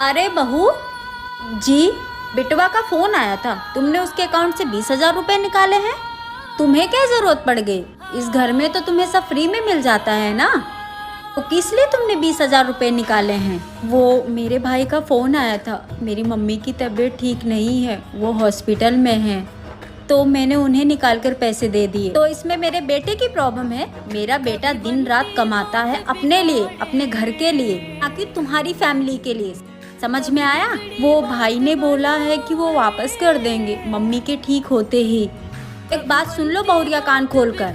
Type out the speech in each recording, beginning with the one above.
अरे बहू जी, बिटवा का फोन आया था। तुमने उसके अकाउंट से 20,000 रुपए निकाले हैं। तुम्हें क्या जरूरत पड़ गई? इस घर में तो तुम्हें सब फ्री में मिल जाता है ना। तो किस लिए तुमने 20,000 रुपए निकाले हैं? वो मेरे भाई का फोन आया था। मेरी मम्मी की तबीयत ठीक नहीं है, वो हॉस्पिटल में है, तो मैंने उन्हें निकाल कर पैसे दे दिए। तो इसमें मेरे बेटे की प्रॉब्लम है। मेरा बेटा दिन रात कमाता है अपने लिए, अपने घर के लिए, ताकि तुम्हारी फैमिली के लिए। समझ में आया? वो भाई ने बोला है कि वो वापस कर देंगे मम्मी के ठीक होते ही। एक बात सुन लो बहुरिया कान खोल कर,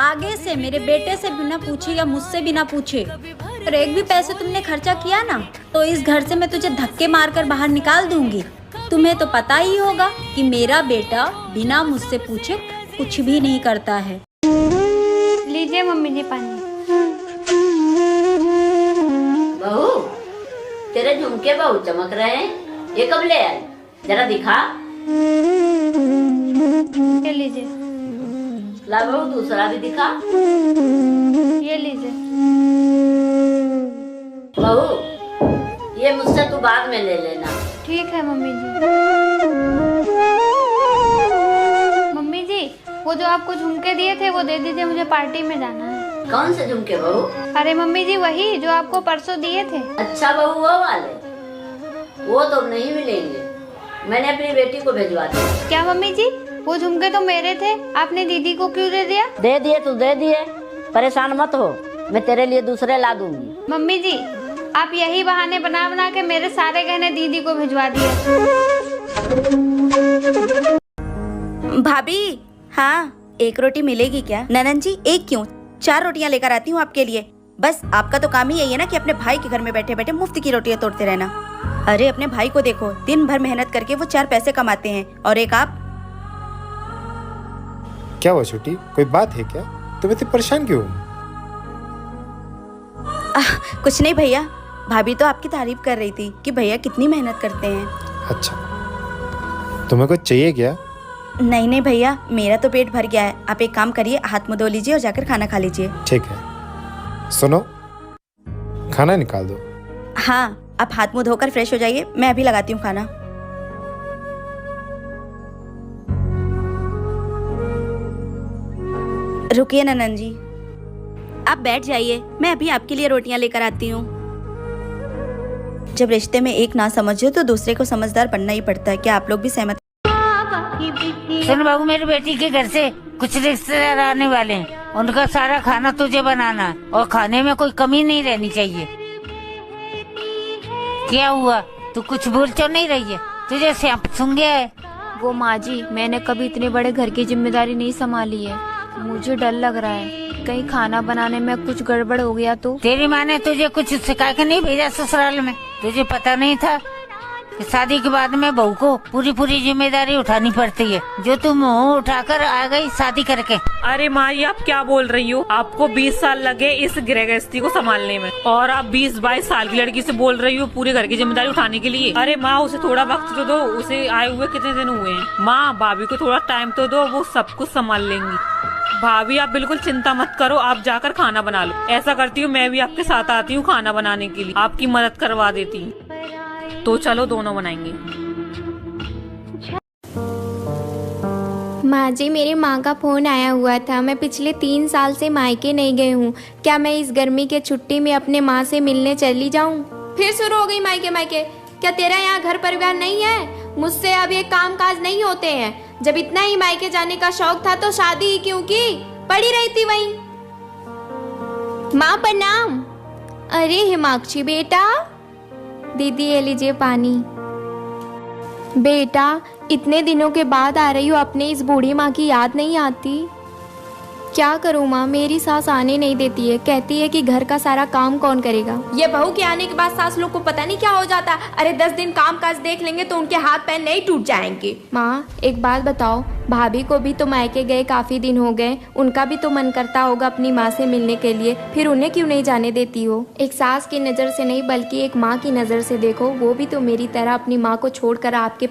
आगे से मेरे बेटे से बिना पूछे या मुझसे बिना पूछे और एक भी पैसे तुमने खर्चा किया ना, तो इस घर से मैं तुझे धक्के मारकर बाहर निकाल दूंगी। तुम्हें तो पता ही होगा कि मेरा बेटा बिना मुझसे पूछे कुछ भी नहीं करता है। लीजिए मम्मी जी पानी। बहू, तेरे झुमके बहुत चमक रहे हैं, ये कब ले आई? जरा दिखा। ये लीजिए। ला बहू, दूसरा भी दिखा। ये लीजिए। बहू, ये मुझसे तू बाद में ले लेना। ठीक है मम्मी जी। मम्मी जी, वो जो आपको झुमके दिए थे वो दे दीजिए, मुझे पार्टी में जाना है। कौन से झुमके बहू? अरे मम्मी जी, वही जो आपको परसों दिए थे। अच्छा बहू, वो वाले? वो तो नहीं मिलेंगे, मैंने अपनी बेटी को भिजवा दिया। क्या मम्मी जी, वो झुमके तो मेरे थे, आपने दीदी को क्यों दे दिया? दे दिए तो दे दिए, परेशान मत हो, मैं तेरे लिए दूसरे ला दूंगी। मम्मी जी, आप यही बहाने बना बना के मेरे सारे गहने दीदी को भिजवा दिए। भाभी, हाँ, एक रोटी मिलेगी क्या? ननन जी, एक क्यों, 4 रोटियां लेकर आती हूँ आपके लिए। बस आपका तो काम ही यही है ना कि अपने भाई के घर में बैठे बैठे मुफ्त की रोटियां तोड़ते रहना। अरे अपने भाई को देखो, दिन भर मेहनत करके वो 4 पैसे कमाते हैं, और एक आप। क्या हुआ छोटी, कोई बात है क्या? तुम इतनी परेशान क्यों? कुछ नहीं भैया, भाभी तो आपकी तारीफ कर रही थी कि भैया कितनी मेहनत करते हैं। अच्छा, तुम्हें कुछ चाहिए क्या? नहीं नहीं भैया, मेरा तो पेट भर गया है। आप एक काम करिए, हाथ मुंह धो लीजिए और जाकर खाना खा लीजिए। ठीक है, सुनो, खाना निकाल दो। हाँ, आप हाथ मुंह धोकर फ्रेश हो जाइए, मैं अभी लगाती हूँ खाना। रुकिए ननन जी, आप बैठ जाइए, मैं अभी आपके लिए रोटियां लेकर आती हूँ। जब रिश्ते में एक ना समझो तो दूसरे को समझदार बनना ही पड़ता है। क्या आप लोग भी सहमत? सुन बाबू, मेरी बेटी के घर से कुछ रिश्तेदार आने वाले हैं, उनका सारा खाना तुझे बनाना है और खाने में कोई कमी नहीं रहनी चाहिए। क्या हुआ, तू कुछ भूल तो नहीं रही है? तुझे सुन गया है? वो माँ जी, मैंने कभी इतने बड़े घर की जिम्मेदारी नहीं संभाली है। मुझे डर लग रहा है कहीं खाना बनाने में कुछ गड़बड़ हो गया तो। तेरी माँ ने तुझे कुछ सिखा के नहीं भेजा ससुराल में? तुझे पता नहीं था कि शादी के बाद में बहू को पूरी जिम्मेदारी उठानी पड़ती है, जो तुम मुँह उठाकर आ गई शादी करके। अरे माँ, ये आप क्या बोल रही हो? आपको 20 साल लगे इस गृहस्थी को संभालने में, और आप 20-22 साल की लड़की से बोल रही हो पूरे घर की जिम्मेदारी उठाने के लिए। अरे माँ, उसे थोड़ा वक्त तो दो, उसे आए हुए कितने दिन हुए हैं। माँ, भाभी को थोड़ा टाइम तो दो, वो सब कुछ संभाल लेंगी। भाभी, आप बिल्कुल चिंता मत करो, आप जाकर खाना बना लो। ऐसा करती हूँ, मैं भी आपके साथ आती हूँ खाना बनाने के लिए, आपकी मदद करवा देती हूँ। तो चलो, दोनों बनाएंगे। माँ जी, मेरी माँ का फ़ोन आया हुआ था। मैं पिछले 3 साल से मायके नहीं गई हूँ। क्या मैं इस गर्मी के छुट्टी में अपने माँ से मिलने चली जाऊँ? फिर शुरू हो गई मायके मायके। क्या तेरा यहाँ घर परिवार नहीं है? मुझसे अब ये काम काज नहीं होते हैं। जब इतना ही मायके जाने का शौक था तो शादी ही क्यों की? पड़ी रही थी वहीं। माँ प्रणाम। अरे हिमाक्षी बेटा, दीदी ये लीजिए पानी। बेटा, इतने दिनों के बाद आ रही हो, अपने इस बूढ़ी माँ की याद नहीं आती? क्या करूँ माँ, मेरी सास आने नहीं देती है, कहती है कि घर का सारा काम कौन करेगा। ये बहू के आने के बाद सास लोग को पता नहीं क्या हो जाता। अरे 10 दिन काम काज देख लेंगे तो उनके हाथ पैर नहीं टूट जाएंगे। माँ एक बात बताओ, भाभी को भी तो मायके गए काफी दिन हो गए, उनका भी तो मन करता होगा अपनी माँ से मिलने के लिए, फिर उन्हें क्यों नहीं जाने देती हो? एक सास की नज़र से नहीं बल्कि एक माँ की नज़र से देखो, वो भी तो मेरी तरह अपनी माँ को छोड़कर आपके